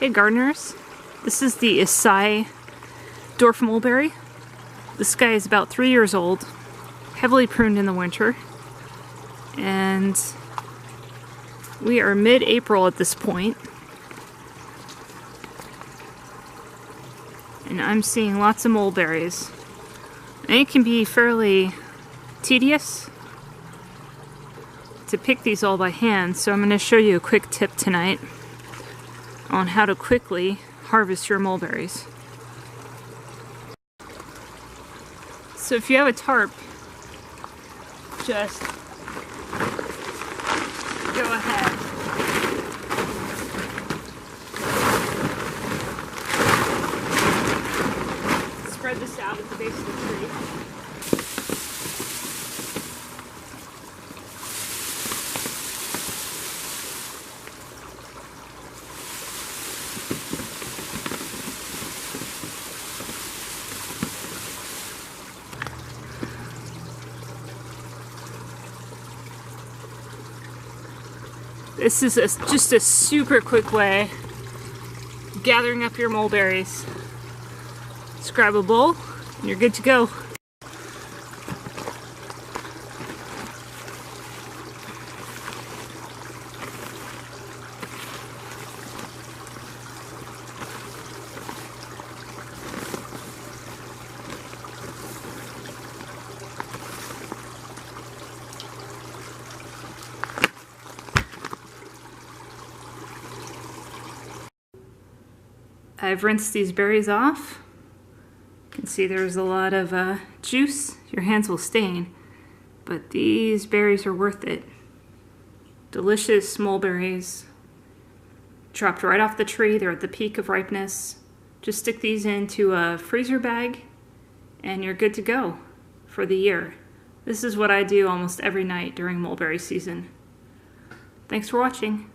Hey gardeners, this is the Issai Dwarf Mulberry. This guy is about 3 years old, heavily pruned in the winter, and we are mid-April at this point. And I'm seeing lots of mulberries. And it can be fairly tedious to pick these all by hand, so I'm going to show you a quick tip tonight on how to quickly harvest your mulberries. So if you have a tarp, just go ahead. Spread this out at the base of the tree. This is just a super quick way of gathering up your mulberries. Just grab a bowl and you're good to go. I've rinsed these berries off. You can see there's a lot of juice. Your hands will stain, but these berries are worth it. Delicious mulberries, dropped right off the tree. They're at the peak of ripeness. Just stick these into a freezer bag and you're good to go for the year. This is what I do almost every night during mulberry season. Thanks for watching.